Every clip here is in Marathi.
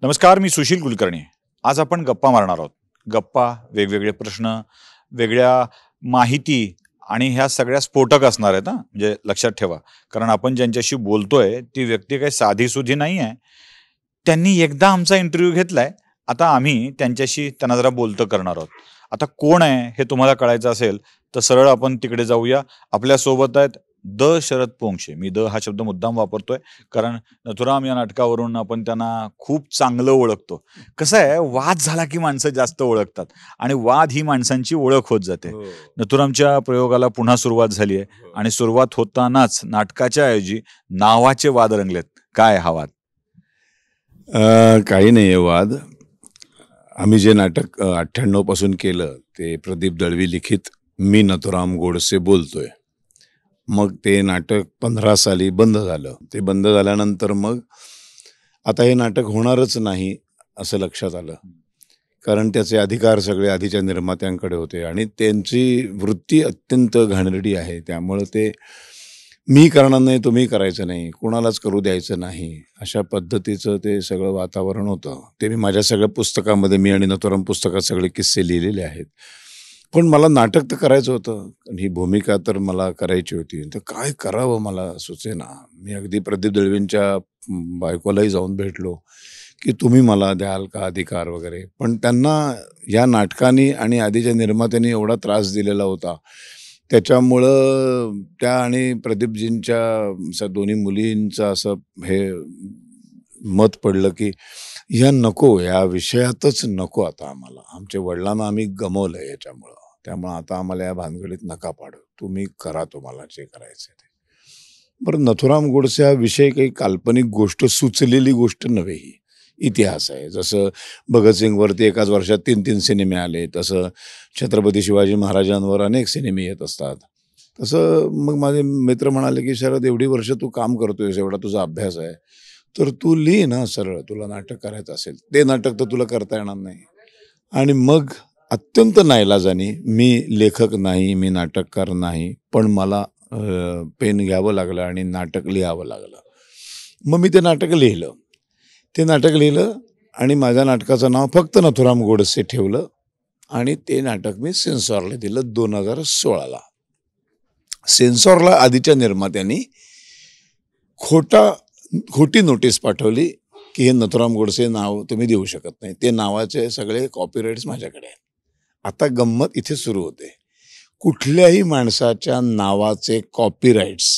नमस्कार, मी सुशील कुलकर्णी. आज आपण गप्पा मारणार आहोत. गप्पा, वेगवेगळे प्रश्न, वेगळ्या माहिती आणि ह्या सगळ्या स्फोटक असणार आहेत हां, म्हणजे लक्षात ठेवा. कारण आपण ज्यांच्याशी बोलतोय ती व्यक्ती काही साधीसुधी नाही आहे. त्यांनी एकदा आमचा इंटरव्ह्यू घेतलाय. आता आम्ही त्यांना जरा बोलतं करणार आहोत. आता कोण आहे हे तुम्हाला कळायचं असेल तर सरळ आपण तिकडे जाऊया. आपल्यासोबत आहेत शरद पोंक्षे. मी हा शब्द मुद्दाम वापरतोय कारण नथुराम या नाटकावरून आपण त्यांना खूप चांगलं ओळखतो. कसं आहे, वाद झाला की माणसं जास्त ओळखतात आणि वाद ही माणसांची ओळख होत जाते. नथुरामच्या प्रयोगाला पुन्हा सुरुवात झाली आहे आणि सुरुवात होतानाच नाटकाच्या ऐवजी नावाचे वाद रंगलेत. काय हा वाद? काही नाही आहे वाद. आम्ही जे नाटक 98 पासून केलं ते प्रदीप दळवी लिखित मी नथुराम गोडसे बोलतोय. मग ते नाटक 15 साली बंद झालं. ते बंद झाल्यानंतर मग आता हे नाटक होणारच नाही असं लक्षात आलं. कारण त्याचे अधिकार सगळे आधीच्या निर्मात्यांकडे होते आणि त्यांची वृत्ती अत्यंत घाणेरडी आहे. त्यामुळं ते मी करणार नाही, तुम्ही करायचं नाही, कोणालाच करू द्यायचं नाही, अशा पद्धतीचं ते सगळं वातावरण होतं. ते मी माझ्या सगळ्या पुस्तकामध्ये, मी आणि नथुराम पुस्तकात सगळे किस्से लिहिलेले आहेत. पण मला नाटक तर करायचं होतं, ही भूमिका तर मला करायची होती. तर काय करावं मला सुचेना. मी अगदी प्रदीप दळवींच्या बायकोलाही जाऊन भेटलो की तुम्ही मला द्याल का अधिकार वगैरे. पण त्यांना या नाटकाने आणि आधीच्या निर्मात्यांनी एवढा त्रास दिलेला होता, त्याच्यामुळं त्या आणि प्रदीपजींच्या दोन्ही मुलींचं असं हे मत पडलं की ह्या नको, या विषयातच नको आता आम्हाला. आमच्या वडिलांना आम्ही गमवलं याच्यामुळं. त्यामुळं आता आम्हाला या भानगडीत नका पाडू, तुम्ही करा तुम्हाला जे करायचं ते. बरं, नथुराम गोडसे हा विषय काही काल्पनिक गोष्ट, सुचलेली गोष्ट नव्हे, ही इतिहास आहे. जसं भगतसिंगवरती एकाच वर्षात 3-3 सिनेमे आले, तसं छत्रपती शिवाजी महाराजांवर अनेक सिनेमे येत असतात. तसं मग माझे मित्र म्हणाले की शरद, एवढी वर्ष तू काम करतोयस, एवढा तुझा अभ्यास आहे, तर तू लिही ना सरळ, तुला नाटक करायचं असेल. ते नाटक तर तुला करता येणार नाही. आणि मग अत्यंत नाईलाजाने, मी लेखक नाही, मी नाटककार नाही, पण मला पेन घ्यावं लागलं आणि नाटक लिहावं लागलं. मग मी ते नाटक लिहिलं. आणि माझ्या नाटकाचं नाव फक्त नथुराम गोडसे ठेवलं आणि ते नाटक मी सेन्सॉरला दिलं 2016ला. सेन्सॉरला आधीच्या निर्मात्यांनी खोटी नोटीस पाठवली की हे नथुराम गोडसे नाव तुम्ही देऊ शकत नाही, ते नावाचे सगळे कॉपीराईट्स माझ्याकडे आहेत. आता गंमत इथे सुरू होते. कुठल्याही माणसाच्या नावाचे कॉपीराईट्स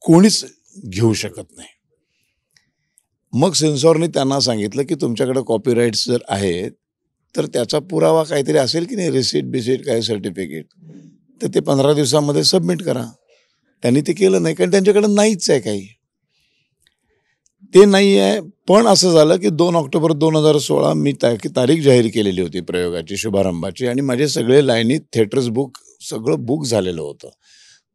कोणीच घेऊ शकत नाही. मग सेन्सॉरने त्यांना सांगितलं की तुमच्याकडे कॉपीराईट्स जर आहेत तर त्याचा पुरावा काहीतरी असेल की नाही, रिसीट काय सर्टिफिकेट, तर ते 15 दिवसामध्ये सबमिट करा. त्यांनी ते केलं नाही, कारण त्यांच्याकडे नाहीच आहे काही, ते नाही आहे. पण असं झालं की 2 ऑक्टोबर 2016 मी तारीख जाहीर केलेली होती प्रयोगाची, शुभारंभाची, आणि माझे सगळे लाईनीत थिएटर्स सगळं बुक झालेलं होतं.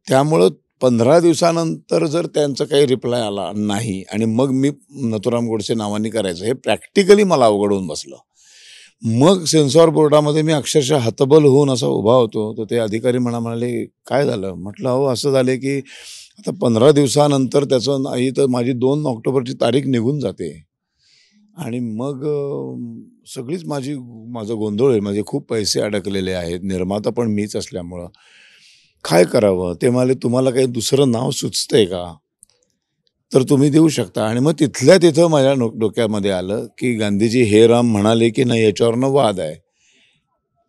त्यामुळं 15 दिवसानंतर जर त्यांचं काही रिप्लाय आला नाही आणि मग मी नथुराम गोडसे नावाने करायचं, हे प्रॅक्टिकली मला अवघड होऊन बसलं. मग सेन्सॉर बोर्डामध्ये मी अक्षरशः हतबल होऊन असा उभा होतो. तर ते अधिकारी म्हणाले काय झालं? म्हटलं अहो असं झालं की आता 15 दिवसानंतर त्याचं नाही तर माझी 2 ऑक्टोबरची तारीख निघून जाते आणि मग सगळीच माझं गोंधळ आहे. माझे खूप पैसे अडकलेले आहेत, निर्माता पण मीच असल्यामुळं काय करावं? ते म्हणाले तुम्हाला काही दुसरं नाव सुचतंय का, तर तुम्ही देऊ शकता. आणि मग तिथल्या तिथं माझ्या डोक्यामध्ये आलं की गांधीजी हे राम म्हणाले की नाही, याच्यावरनं वाद आहे.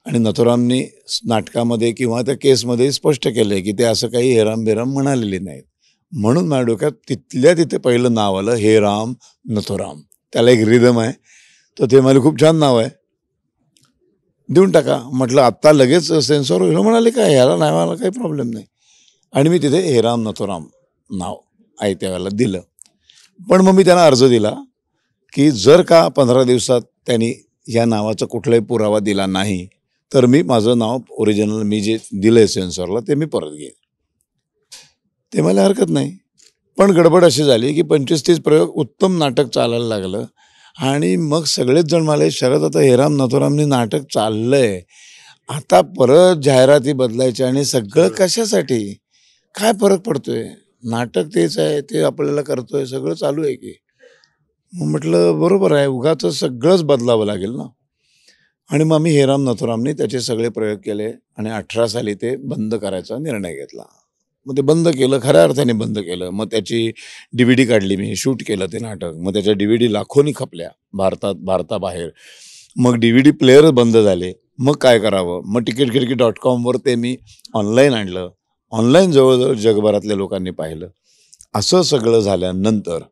आणि नथुरामनी नाटकामध्ये किंवा त्या केसमध्ये स्पष्ट केलंय की ते असं काही हेराम बेराम म्हणालेले नाहीत. म्हणून माझ्या डोक्यात तिथल्या तिथे पहिलं नाव आलं, हे राम नथुराम. त्याला एक रिदम आहे. तर ते मला खूप छान नाव आहे, देऊन टाका. म्हटलं आत्ता लगेच सेन्सॉर होईल. म्हणाले काय, ह्याला नावाला काही प्रॉब्लेम नाही. आणि मी तिथे हे राम नथुराम नाव त्या वेळेला दिलं. पण मग मी त्यांना अर्ज दिला की जर का 15 दिवसात त्यांनी ह्या नावाचा कुठलाही पुरावा दिला नाही तर मी माझं नाव ओरिजिनल मी जे दिलंय सेन्सॉरला ते मी परत घेईन. ते मला हरकत नाही. पण गडबड अशी झाली की 25-30 प्रयोग उत्तम नाटक चालायला लागलं आणि मग सगळेच जण मला शरद, आता हेराम नथुरामनी नाटक चाललंय, आता परत जाहिराती बदलायच्या आणि सगळं कशासाठी, काय फरक पडतोय, नाटक तेच आहे, ते आपल्याला करतोय, सगळं चालू आहे की. मग म्हटलं बरोबर आहे, उगाच सगळंच बदलावं लागेल ना. आणि मग आम्ही हेराम नथुरामने त्याचे सगळे प्रयोग केले आणि 18 साली ते बंद करायचा निर्णय घेतला. मग ते बंद केलं, खऱ्या अर्थाने बंद केलं. मग त्याची DVD काढली मी, शूट केलं ते नाटक. मग त्याच्या DVD लाखोनी खपल्या भारताबाहेर. मग DVD प्लेअर बंद झाले. मग काय करावं? मग ticketkhidki.com ते मी ऑनलाईन आणलं. ऑनलाईन जवळजवळ जगभरातल्या लोकांनी पाहिलं. असं सगळं झाल्यानंतर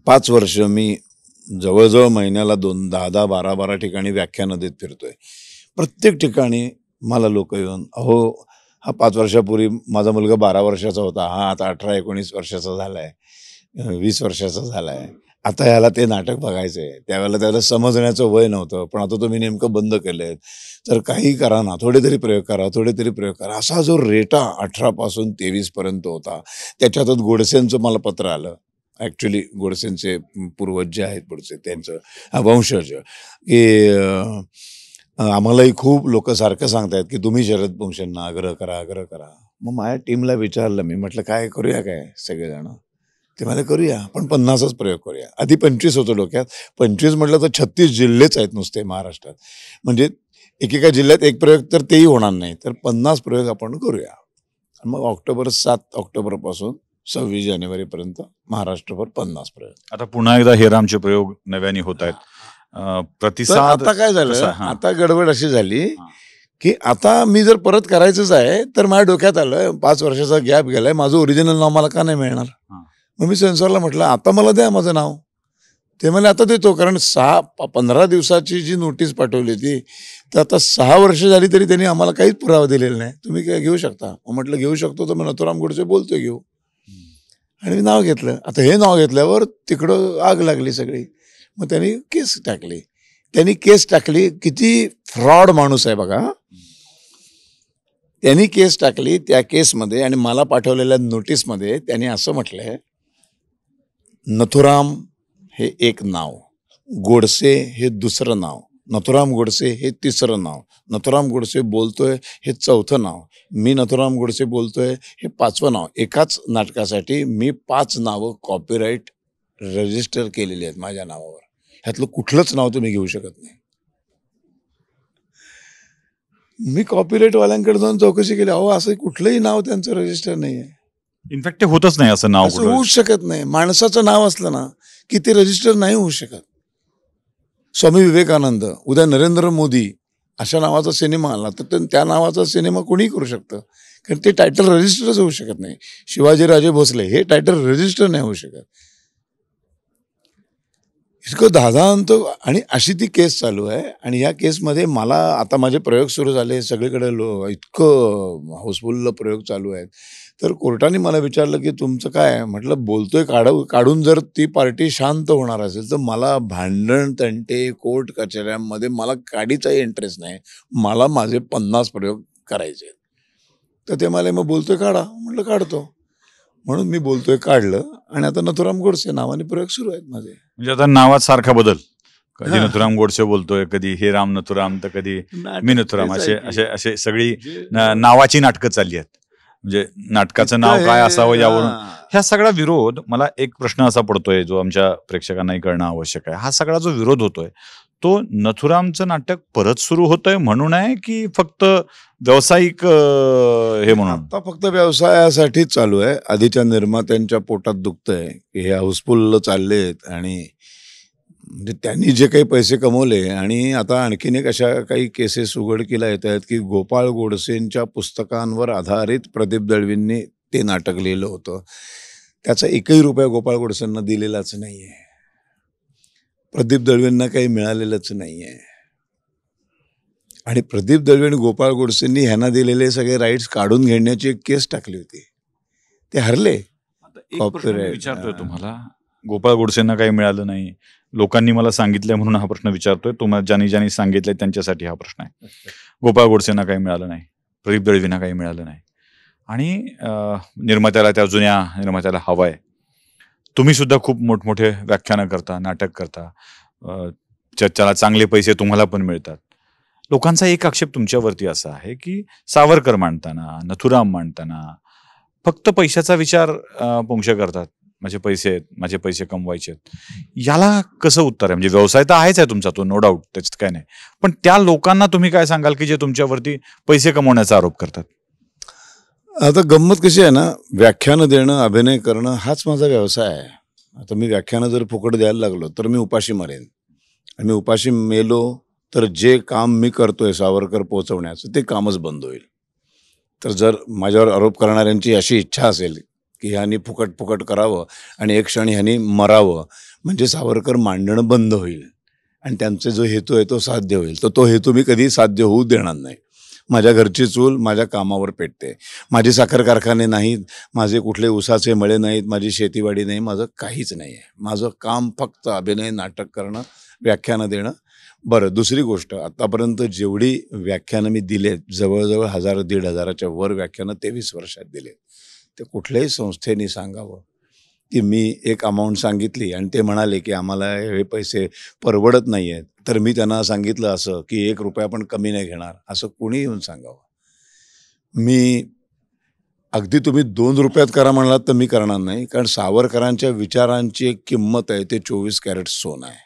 5 वर्ष मी जवळजवळ महिन्याला 10-10, 12-12 ठिकाणी व्याख्यानं देत फिरतोय. प्रत्येक ठिकाणी मला लोक येऊन, अहो हा 5 वर्षापूर्वी माझा मुलगा 12 वर्षाचा होता, हा आता 18-19 वर्षाचा झालाय, 20 वर्षाचा झालाय, आता ह्याला ते नाटक बघायचंय. त्यावेळेला त्याला समजण्याचं वय नव्हतं, पण आता तुम्ही नेमकं बंद केलंय, तर काही करा ना, थोडे तरी प्रयोग करा. असा जो रेटा 18 पासून 23 पर्यंत होता. त्याच्यातच गोडसेंचं मला पत्र आलं. ॲक्च्युली गोडसेंचे पूर्वज जे आहेत पुढचे, त्यांचं वंशज, की आम्हालाही खूप लोक सारखं सांगतायत की तुम्ही शरद पोंक्षेंना आग्रह करा. मग माझ्या टीमला विचारलं मी, म्हटलं काय करूया काय सगळेजण? ते मला करूया, पण 50च प्रयोग करूया. आधी 25 होतं डोक्यात. 25 म्हटलं तर 36 जिल्हेच आहेत नुसते महाराष्ट्रात. म्हणजे एकेका जिल्ह्यात एक प्रयोग तर तेही होणार नाही, तर 50 प्रयोग आपण करूया. मग 7 ऑक्टोबरपासून 26 जानेवारीपर्यंत महाराष्ट्रभर 50 प्रयोग. आता पुन्हा एकदा हेरामचे प्रयोग नव्याने होत आहेत. तर प्रतिसाद आता काय झालं, कसा? हां. आता गडबड अशी झाली हां. की आता मी जर परत करायचंच आहे, तर माझ्या डोक्यात आलं 5 वर्षाचा गॅप गेलाय, माझं ओरिजिनल नाव मला का नाही मिळणार? हां. मग मी सेन्सॉरला म्हटलं आता मला द्या माझं नाव. ते मला आता देतो, कारण 15 दिवसाची जी नोटीस पाठवली होती, तर आता 6 वर्ष झाली तरी त्यांनी आम्हाला काहीच पुरावा दिलेला नाही. तुम्ही काय घेऊ शकता? मग म्हटलं घेऊ शकतो, तर मी नथुराम गोडसे बोलतोय घेऊ. आणि मी नाव घेतलं. आता हे नाव घेतल्यावर तिकडं आग लागली सगळी. मग त्यांनी केस टाकली. किती फ्रॉड माणूस आहे बघा. त्यांनी केस टाकली. त्या केसमध्ये आणि मला पाठवलेल्या नोटीसमध्ये त्यांनी असं म्हटलंय, नथुराम हे एक नाव, गोडसे हे दुसरं नाव, नथुराम गोडसे हे तिसरं नाव, नथुराम गोडसे बोलतोय हे चौथं नाव, मी नथुराम गोडसे बोलतोय हे 5वं नाव. एकाच नाटकासाठी मी 5 नावं कॉपीराईट रजिस्टर केलेली आहेत माझ्या नावावर. ह्यातलं कुठलंच नाव तुम्ही घेऊ शकत नाही. मी कॉपीराईटवाल्यांकडे जाऊन चौकशी केली, अहो असं कुठलंही नाव त्यांचं रजिस्टर नाही आहे. इनफॅक्ट ते होतच नाही असं नाव असं कुठं. होऊच शकत नाही. माणसाचं नाव असलं ना की ते रजिस्टर नाही होऊ शकत. स्वामी विवेकानंद, उद्या नरेंद्र मोदी अशा नावाचा सिनेमा आला तर त्या नावाचा सिनेमा कोणी करू शकतं, कारण ते टायटल रजिस्टरच होऊ शकत नाही. शिवाजीराजे भोसले हे टायटल रजिस्टर नाही होऊ शकत. इतकं दादांत. आणि अशी ती केस चालू आहे. आणि या केसमध्ये मला आता माझे प्रयोग सुरू झाले सगळीकडे, इतकं हाऊसफुल प्रयोग चालू आहेत. तर कोर्टाने मला विचारलं की तुमचं काय? म्हटलं बोलतोय काढून जर ती पार्टी शांत होणार असेल तर मला भांडण तंटे कोर्ट कचेऱ्यांमध्ये मला काडीचाही इंटरेस्ट नाही. मला माझे 50 प्रयोग करायचे. तर ते मला मग बोलतोय काढा. म्हटलं काढतो. म्हणून मी बोलतोय काढलं. आणि आता नथुराम गोडसे नावाने प्रयोग सुरू आहेत माझे. म्हणजे आता नावात सारखा बदल, कधी हां. नथुराम गोडसे बोलतोय, कधी हे राम नथुराम, तर कधी मी नथुराम, असे सगळी नावाची नाटकं चालली आहेत. म्हणजे नाटकाचं नाव काय असावं यावरून ह्या सगळा विरोध. मला एक प्रश्न असा पडतोय जो आमच्या प्रेक्षकांनाही कळणं आवश्यक आहे. हा सगळा जो विरोध होतोय तो नथुरामचं नाटक परत सुरू होतंय म्हणून आहे की फक्त व्यावसायिक हे म्हणून? आता फक्त व्यवसायासाठीच चालू आहे. आधीच्या निर्मात्यांच्या पोटात दुखतंय की हे हाऊसफुल चाललेत आणि म्हणजे त्यांनी जे काही पैसे कमवले. आणि आता आणखीन एक अशा काही केसेस उघडकीला येत आहेत की गोपाळ गोडसेंच्या पुस्तकांवर आधारित प्रदीप दळवींनी ते नाटक लिहिलं होतं. त्याचा एकही रुपया गोपाळ गोडसेंना दिलेलाच नाही आहे. प्रदीप दळवींना काही मिळालेलंच नाही आहे. आणि प्रदीप दळवी आणि गोपाळ गोडसेंनी ह्यांना दिलेले सगळे राईट्स काढून घेण्याची एक केस टाकली होती. ते हरले. एक प्रश्न मी विचारतोय तुम्हाला, गोपाळ गोडसेंना काही मिळालं नाही, लोकांनी मला सांगितलंय म्हणून हा प्रश्न विचारतोय. तुम्हाला ज्यांनी सांगितलंय त्यांच्यासाठी हा प्रश्न आहे. गोपाळ गोडसेंना काही मिळालं नाही, प्रदीप दळवींना काही मिळालं नाही, आणि निर्मात्याला, त्या जुन्या निर्मात्याला हवाय. तुम्ही सुद्धा खूप मोठमोठे व्याख्यानं करता, नाटक करता, त्याला चांगले पैसे तुम्हाला पण मिळतात. लोकांचा एक आक्षेप तुमच्यावरती असा आहे की सावरकर मांडताना, नथुराम मांडताना फक्त पैशाचा विचार पोंक्षे करतात. माझे पैसे आहेत, माझे पैसे कमवायचे आहेत, याला कसं उत्तर आहे? म्हणजे व्यवसाय तर आहेच आहे तुमचा, तो नो डाऊट, त्याच्यात काय नाही, पण त्या लोकांना तुम्ही काय सांगाल की जे तुमच्यावरती पैसे कमवण्याचा आरोप करतात? आता गंमत कशी आहे ना, व्याख्यानं देणं, अभिनय करणं हाच माझा व्यवसाय आहे. आता मी व्याख्यानं जर फुकट द्यायला लागलो तर मी उपाशी मरेन, आणि मी उपाशी मेलो तर जे काम मी करतोय सावरकर पोहोचवण्याचं ते कामच बंद होईल. तर जर माझ्यावर आरोप करणाऱ्यांची अशी इच्छा असेल की ह्यांनी फुकट फुकट करावं आणि एक क्षणी ह्यांनी मरावं, म्हणजे सावरकर मांडणं बंद होईल आणि त्यांचा जो हेतू आहे तो साध्य होईल, तर तो हेतू मी कधी साध्य होऊ देणार नाही. माझ्या घरची चूल माझ्या कामावर पेटते. माझे साखर कारखाने नाहीत, माझे कुठले ऊसाचे मळे नाहीत, माझी शेतीवाडी नाही, माझं काहीच नाही आहे. माझं काम फक्त अभिनय, नाटक करणं, व्याख्यानं देणं. बरं, दुसरी गोष्ट, आत्तापर्यंत जेवढी व्याख्यानं मी दिलेत, जवळजवळ 1000-1500च्या वर व्याख्यानं 23 वर्षात दिलेत. ते कुठल्याही संस्थेने सांगावं की मी एक अमाऊंट सांगितली आणि ते म्हणाले की आम्हाला हे पैसे परवडत नाही आहेत, तर मी त्यांना सांगितलं असं की 1 रुपया पण कमी नाही घेणार, असं कोणी येऊन सांगावं. मी अगदी तुम्ही 2 रुपयात करा म्हणालात तर मी करणार नाही, कारण सावरकरांच्या विचारांची एक किंमत आहे, ते 24 कॅरेट सोनं आहे.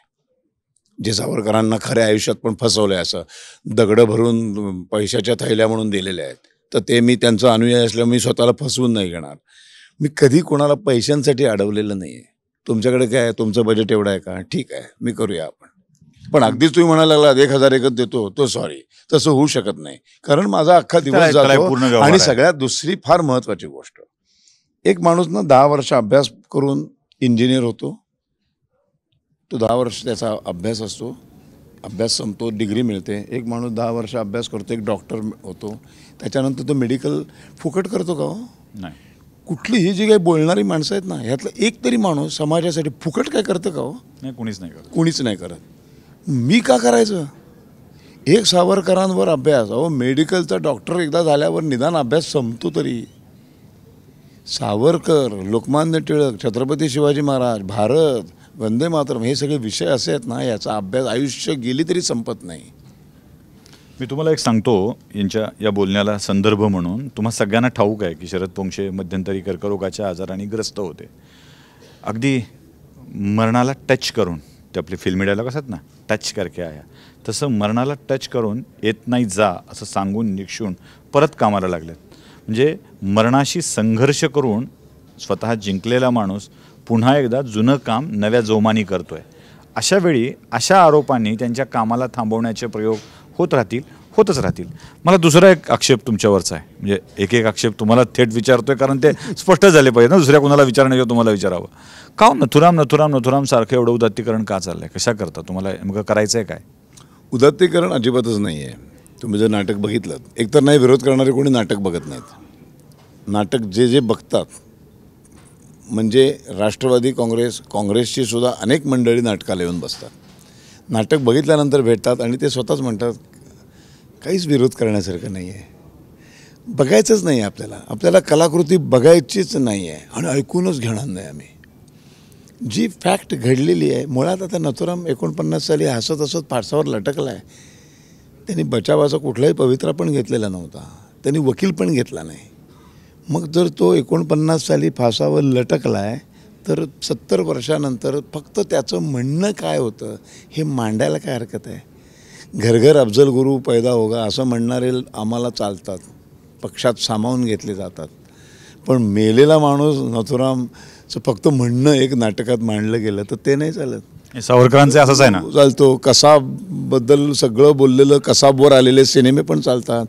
जे सावरकरांना खऱ्या आयुष्यात पण फसवलं आहे, असं दगडं भरून पैशाच्या थैल्या म्हणून दिलेल्या आहेत, तर ते मी त्यांचा अनुयायी असल्यामुळे मी स्वतःला फसवून नाही घेणार. मी कधी कोणाला पैशांसाठी अडवलेलं नाही आहे. तुमच्याकडे काय आहे, तुमचं बजेट एवढं आहे का, ठीक आहे मी करूया आपण, पण अगदीच तुम्ही म्हणायला लागलात 1000 एकच देतो, तो सॉरी, तसं होऊ शकत नाही, कारण माझा अख्खा दिवस जातो. आणि सगळ्यात दुसरी फार महत्त्वाची गोष्ट, एक माणूस ना 10 वर्ष अभ्यास करून इंजिनियर होतो, तो 10 वर्ष त्याचा अभ्यास असतो, अभ्यास संपतो, डिग्री मिळते. एक माणूस 10 वर्ष अभ्यास करतो, एक डॉक्टर होतो, त्याच्यानंतर तो मेडिकल फुकट करतो का हो? नाही. कुठली ही जी काही बोलणारी माणसं आहेत ना, ह्यातलं एक तरी माणूस समाजासाठी फुकट काय करतं का हो? नाही, कोणीच नाही करत. कोणीच नाही करत. मी का करायचं? एक सावरकरांवर अभ्यास, अहो मेडिकलचा डॉक्टर एकदा झाल्यावर निदान अभ्यास संपतो तरी. सावरकर, लोकमान्य टिळक, छत्रपती शिवाजी महाराज, भारत, वंदे मातरम, हे सगळे विषय असे आहेत ना, याचा अभ्यास आयुष्य गेली तरी संपत नाही. मी तुम्हाला एक सांगतो, यांच्या या बोलण्याला संदर्भ म्हणून, तुम्हा सगळ्यांना ठाऊक आहे की शरद पोंक्षे मध्यंतरी कर्करोगाच्या आजाराने ग्रस्त होते. अगदी मरणाला टच करून, ते आपले फिल्मी डायलॉग असतात ना, टच करके आया, तसं मरणाला टच करून येत नाही जा असं सांगून निक्षून परत कामाला लागलेत. म्हणजे मरणाशी संघर्ष करून स्वतः जिंकलेला माणूस पुन्हा एकदा जुनं काम नव्या जोमानी करतोय. अशा वेळी अशा आरोपांनी त्यांच्या कामाला थांबवण्याचे प्रयोग होत राहतील, होतच राहतील. मला दुसरा एक आक्षेप तुमच्यावरचा आहे, म्हणजे एक एक आक्षेप तुम्हाला थेट विचारतोय कारण ते स्पष्ट झाले पाहिजे ना, दुसऱ्या कोणाला विचारण्याच्या तुम्हाला विचारावं. का नथुराम सारखं एवढं उदात्तीकरण का चाललंय? कशा करता? तुम्हाला मग करायचं आहे काय? उदात्तीकरण अजिबातच नाही आहे. तुम्ही जर नाटक बघितलं, एकतर नाही, विरोध करणारे कोणी नाटक बघत नाहीत. नाटक जे बघतात, म्हणजे राष्ट्रवादी काँग्रेसची सुद्धा अनेक मंडळी नाटकाला येऊन बसतात, नाटक बघितल्यानंतर भेटतात आणि ते स्वतःच म्हणतात काहीच विरोध करण्यासारखं नाही आहे, बघायचंच नाही आपल्याला, आपल्याला कलाकृती बघायचीच नाही आहे आणि ऐकूनच घेणार नाही आम्ही. जी फॅक्ट घडलेली आहे, मुळात आता नथुराम 49 साली हसत हसत फासावर लटकला आहे. त्यांनी बचावाचा कुठलाही पवित्रा पण घेतलेला नव्हता, त्यांनी वकील पण घेतला नाही. मग जर तो 49 साली फासावर लटकला आहे, तर 70 वर्षानंतर फक्त त्याचं म्हणणं काय होतं हे मांडायला काय हरकत आहे? घर घर अफजल गुरु पैदा होगा असं म्हणणारे आम्हाला चालतात, पक्षात सामावून घेतले जातात, पण मेलेला माणूस नथुरामचं फक्त म्हणणं एक नाटकात मांडलं गेलं तर ते नाही चालत. सावरकरांचे असंच आहे ना, चालतो. कसाबबद्दल सगळं बोललेलं, कसाबवर आलेले सिनेमे पण चालतात,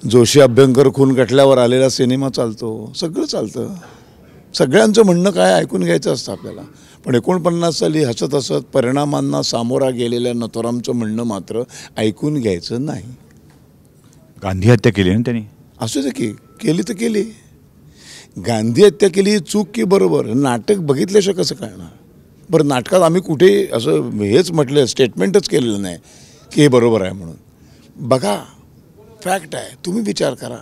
जोशी अभ्यंकर खून कटल्यावर आलेला सिनेमा चालतो, सगळं चालतं. सगळ्यांचं म्हणणं काय ऐकून घ्यायचं असतं आपल्याला. पण 49 साली हसत हसत परिणामांना सामोरा गेलेल्या नथुरामचं म्हणणं मात्र ऐकून घ्यायचं नाही. गांधी हत्या केली ना त्यांनी, असू दे की, केली तर केली. गांधी हत्या केली, चूक की बरोबर, नाटक बघितल्याशिवाय कसं कळणार? बरं, नाटकात आम्ही कुठे असं हेच म्हटलं, स्टेटमेंटच केलेलं नाही की हे बरोबर आहे म्हणून. बघा, फॅक्ट आहे, तुम्ही विचार करा.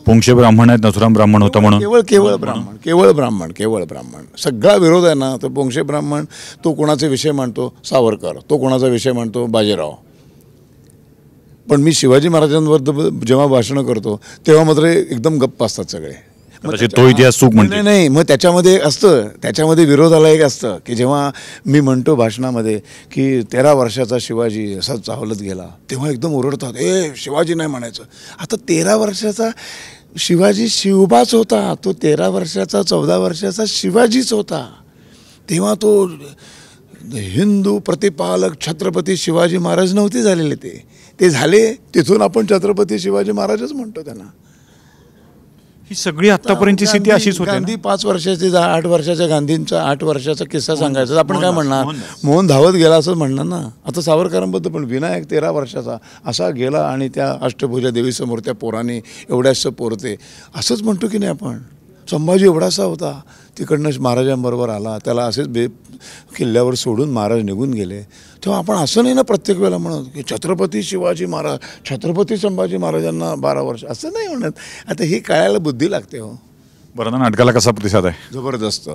पोंक्षे ब्राह्मण आहेत, नथुराम ब्राह्मण होता म्हणून. केवळ ब्राह्मण. सगळा विरोध आहे ना, तर पोंक्षे ब्राह्मण, तो कोणाचे विषय मांडतो? सावरकर. तो कोणाचा विषय मांडतो? बाजीराव. पण मी शिवाजी महाराजांवर जेव्हा भाषणं करतो तेव्हा मात्र एकदम गप्प असतात सगळे. कदाचित तो इतिहास चूक म्हणते. नाही नाही, मग त्याच्यामध्ये असतं, त्याच्यामध्ये विरोधाला एक असतं की जेव्हा मी म्हणतो भाषणामध्ये की 13 वर्षाचा शिवाजी असाच चावलत गेला, तेव्हा एकदम ओरडतात, शिवाजी नाही म्हणायचं. आता 13 वर्षाचा शिवाजी शिवबाच होता, तो 13 वर्षाचा 14 वर्षाचा शिवाजीच होता. तेव्हा तो हिंदू प्रतिपालक छत्रपती शिवाजी महाराज नव्हते झालेले, ते झाले तिथून आपण छत्रपती शिवाजी महाराजच म्हणतो त्यांना. ही सगळी आतापर्यंतची स्थिती अशीच होती ना? गांधी 5 वर्षाचे 8 वर्षाच्या गांधींचा 8 वर्षाचा किस्सा सांगायचा तर आपण काय म्हणणार, मोहनदास. मोहन धावत गेला असं म्हणणार ना. आता सावरकरांबद्दल पण विनायक 13 वर्षाचा असा गेला आणि त्या अष्टभुजा देवीसमोर त्या पोराने एवढ्याशा पोरते असंच म्हणतो की नाही आपण. संभाजी एवढासा होता, तिकडनं महाराजांबरोबर आला, त्याला असेच किल्ल्यावर सोडून महाराज निघून गेले. तेव्हा आपण असं नाही ना प्रत्येक वेळेला म्हणत की छत्रपती शिवाजी महाराज, छत्रपती संभाजी महाराजांना 12 वर्ष असं नाही म्हणत. आता ही कळायला बुद्धी लागते हो. बरं, आता नाटकाला कसा प्रतिसाद आहे? जबरदस्त.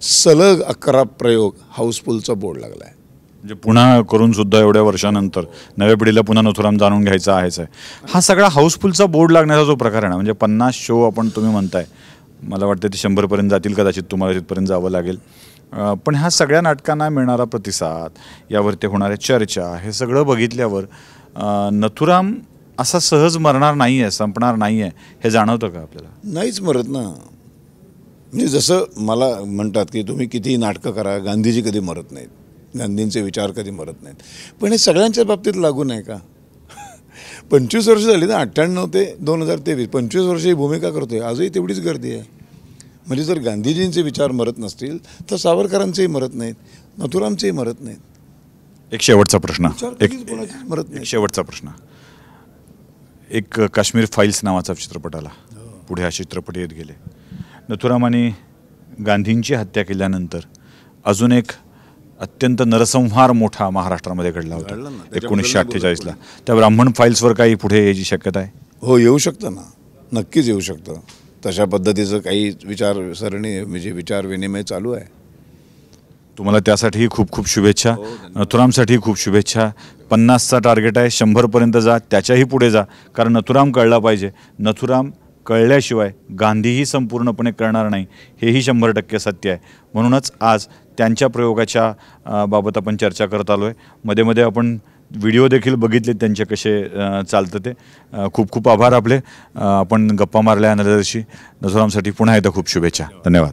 सलग 11 प्रयोग हाऊसफुलचा बोर्ड लागला आहे. म्हणजे पुन्हा करून सुद्धा एवढ्या वर्षानंतर नव्या पिढीला पुन्हा नथुराम जाणून घ्यायचा आहेच आहे. हा सगळा हाऊसफुलचा बोर्ड लागण्याचा जो प्रकार आहे ना, म्हणजे 50 शो आपण तुम्ही म्हणताय, मला वाटतं ते 100पर्यंत जातील, कदाचित तुम्हाला तिथपर्यंत जावं लागेल. पण ह्या सगळ्या नाटकांना मिळणारा प्रतिसाद, यावरती होणाऱ्या चर्चा, हे सगळं बघितल्यावर नथुराम असा सहज मरणार नाही आहे, संपणार नाही आहे, हे जाणवतं का आपल्याला? नाहीच मरत ना. म्हणजे जसं मला म्हणतात की तुम्ही कितीही नाटकं करा, गांधीजी कधी मरत नाहीत, गांधींचे विचार कधी मरत नाहीत. पण हे सगळ्यांच्या बाबतीत लागू नाही का? 25 वर्ष झाली ना, 98 ते 2023, 25 वर्ष ही भूमिका करतोय, आजही तेवढीच गर्दी आहे. म्हणजे जर गांधीजींचे विचार मरत नसतील तर सावरकरांचेही मरत नाहीत, नथुरामचेही मरत नाहीत. एक शेवटचा प्रश्न, विचार कधीच कोणाचेच मरत एक नाही. शेवटचा प्रश्न. एक काश्मीर फाईल्स नावाचा चित्रपट आला, पुढे हा चित्रपट येत गेले. नथुरामाने गांधींची हत्या केल्यानंतर अजून एक अत्यंत नरसंहार मोठा महाराष्ट्रामध्ये घडला होता घडला ना. 1948ला. त्या ब्राह्मण फाईल्सवर काही पुढे यायची शक्यता आहे? हो, येऊ शकतं ना, नक्कीच येऊ शकतं. तशा पद्धतीचं काही विचारसरणी म्हणजे विचार विनिमय चालू आहे. तुम्हाला त्यासाठीही खूप खूप शुभेच्छा. नथुरामसाठी खूप शुभेच्छा. 50चा टार्गेट आहे, 100पर्यंत जा, त्याच्याही पुढे जा, कारण नथुराम कळला पाहिजे. नथुराम कळल्याशिवाय गांधीही संपूर्णपणे कळणार नाही, हेही 100% सत्य आहे. म्हणूनच आज त्यांच्या प्रयोगाच्या बाबत आपण चर्चा करत आलो आहे. मध्ये मध्ये आपण व्हिडिओ देखील बघितले त्यांचे कसे चालतं ते. खूप खूप आभार आपले. आपण गप्पा मारल्या नजरशी. नथुरामसाठी पुन्हा एकदा खूप शुभेच्छा. धन्यवाद.